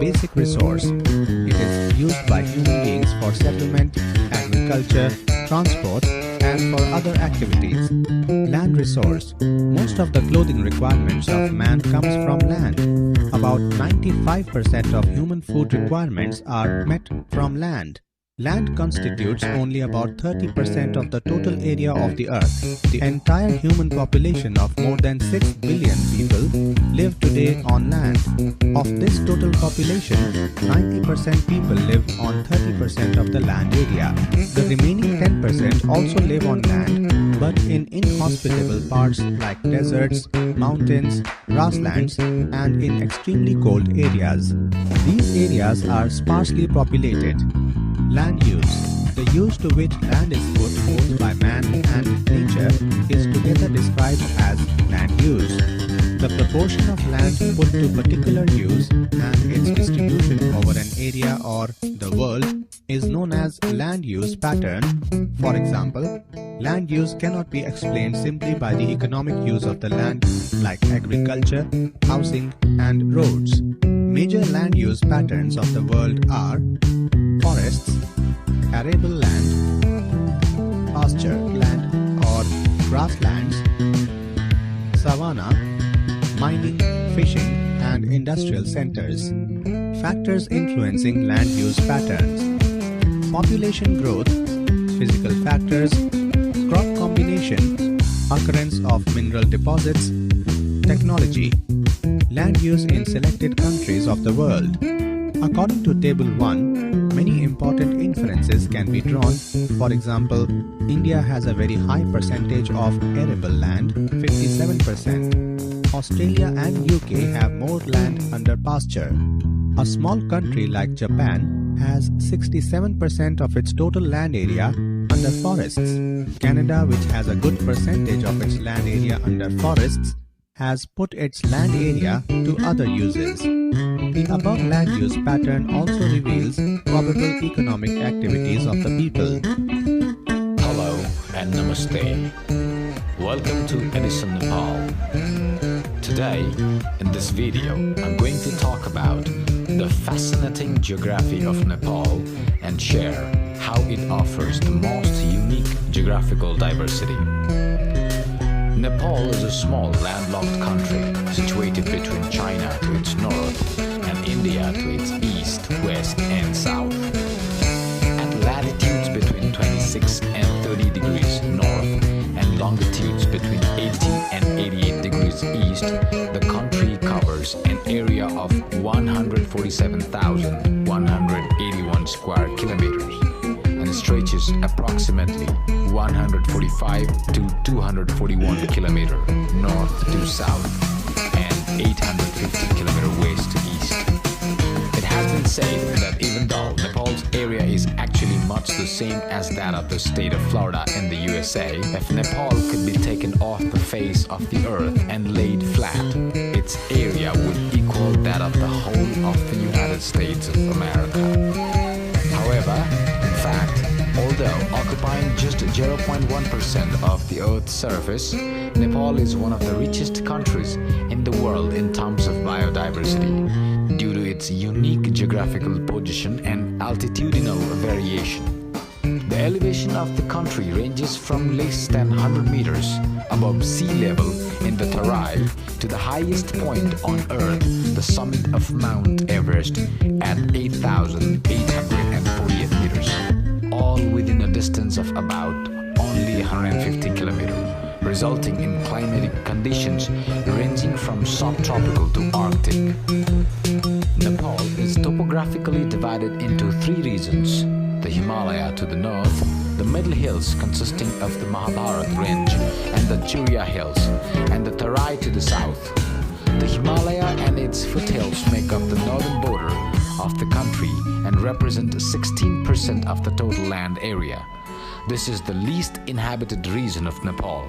Basic resource. It is used by human beings for settlement, agriculture, transport, and for other activities. Land resource. Most of the clothing requirements of man comes from land. About 95% of human food requirements are met from land. Land constitutes only about 30% of the total area of the earth. The entire human population of more than 6 billion people live today on land. Of this total population, 90% people live on 30% of the land area. The remaining 10% also live on land, but in inhospitable parts like deserts, mountains, grasslands, and in extremely cold areas. These areas are sparsely populated. Land use. The use to which land is put both by man and nature is together described as land use. The proportion of land put to particular use and its distribution over an area or the world is known as land use pattern. For example, land use cannot be explained simply by the economic use of the land like agriculture, housing, and roads. Major land use patterns of the world are forests, arable land, pasture land or grasslands, savanna, mining, fishing, and industrial centers. Factors influencing land use patterns: population growth, physical factors, crop combination, occurrence of mineral deposits, technology. Land use in selected countries of the world. According to Table 1, many important inferences can be drawn. For example, India has a very high percentage of arable land, 57%. Australia and UK have more land under pasture. A small country like Japan has 67% of its total land area under forests. Canada, which has a good percentage of its land area under forests, has put its land area to other uses. The above land use pattern also reveals probable economic activities of the people. Hello and Namaste. Welcome to Edison, Nepal. Today, in this video, I'm going to talk about the fascinating geography of Nepal and share how it offers the most unique geographical diversity. Nepal is a small landlocked country situated between China to its north and India to its east, west, and south. At latitudes between 26 and 30 degrees north and longitudes between 80 and 88 degrees east, the country covers an area of 147,181 square kilometers and stretches approximately 145 to 241 km north to south and 850 km west to east. It has been said that even though Nepal's area is actually much the same as that of the state of Florida in the USA, if Nepal could be taken off the face of the earth and laid flat, its area would equal that of the whole of the United States of America. However, in fact, although occupying just 0.1% of the Earth's surface, Nepal is one of the richest countries in the world in terms of biodiversity due to its unique geographical position and altitudinal variation. The elevation of the country ranges from less than 100 meters above sea level in the Tarai to the highest point on Earth, the summit of Mount Everest at 8,848 meters. All within a distance of about only 150 kilometers, resulting in climatic conditions ranging from subtropical to Arctic. Nepal is topographically divided into three regions: the Himalaya to the north, the Middle Hills consisting of the Mahabharat Range and the Churiya Hills, and the Tarai to the south. The Himalaya and its foothills make up the northern border of the country and represent 16% of the total land area. This is the least inhabited region of Nepal,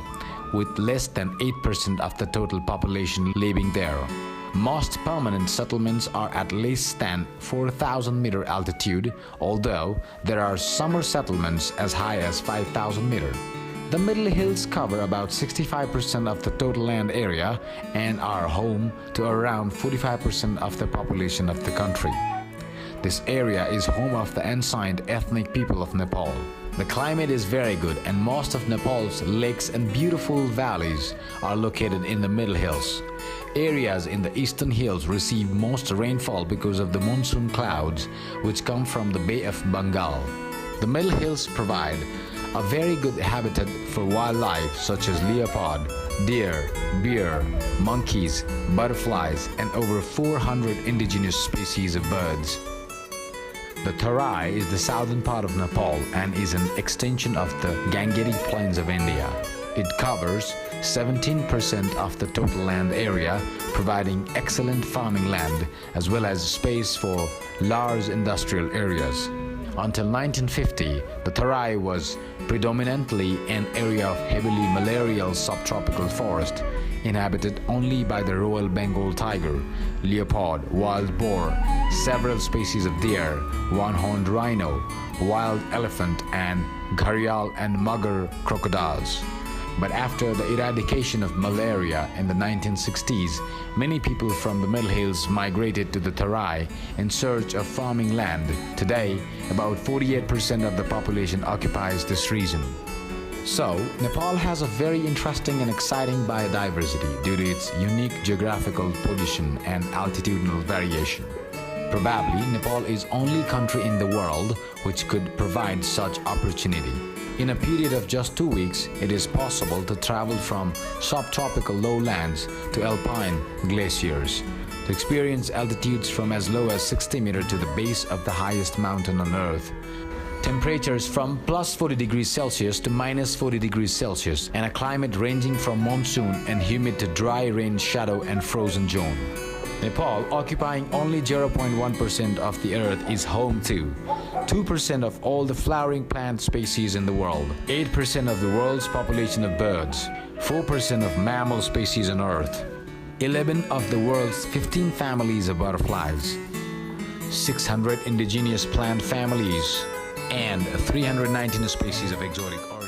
with less than 8% of the total population living there. Most permanent settlements are at less than 4,000 meter altitude, although there are summer settlements as high as 5,000 meter. The Middle Hills cover about 65% of the total land area and are home to around 45% of the population of the country. This area is home of the ancient ethnic people of Nepal. The climate is very good and most of Nepal's lakes and beautiful valleys are located in the Middle Hills. Areas in the eastern hills receive most rainfall because of the monsoon clouds which come from the Bay of Bengal. The Middle Hills provide a very good habitat for wildlife such as leopard, deer, bear, monkeys, butterflies, and over 400 indigenous species of birds. The Tarai is the southern part of Nepal and is an extension of the Gangetic Plains of India. It covers 17% of the total land area, providing excellent farming land as well as space for large industrial areas. Until 1950, the Tarai was predominantly an area of heavily malarial subtropical forest, inhabited only by the Royal Bengal tiger, leopard, wild boar, several species of deer, one-horned rhino, wild elephant, and gharial and mugger crocodiles. But after the eradication of malaria in the 1960s, many people from the Middle Hills migrated to the Tarai in search of farming land. Today, about 48% of the population occupies this region. So, Nepal has a very interesting and exciting biodiversity due to its unique geographical position and altitudinal variation. Probably, Nepal is only country in the world which could provide such opportunity. In a period of just 2 weeks, it is possible to travel from subtropical lowlands to alpine glaciers, to experience altitudes from as low as 60 meters to the base of the highest mountain on Earth. Temperatures from plus 40 degrees Celsius to minus 40 degrees Celsius, and a climate ranging from monsoon and humid to dry rain, shadow, and frozen zone. Nepal, occupying only 0.1% of the Earth, is home to 2% of all the flowering plant species in the world, 8% of the world's population of birds, 4% of mammal species on Earth, 11 of the world's 15 families of butterflies, 600 indigenous plant families, and 319 species of exotic organisms.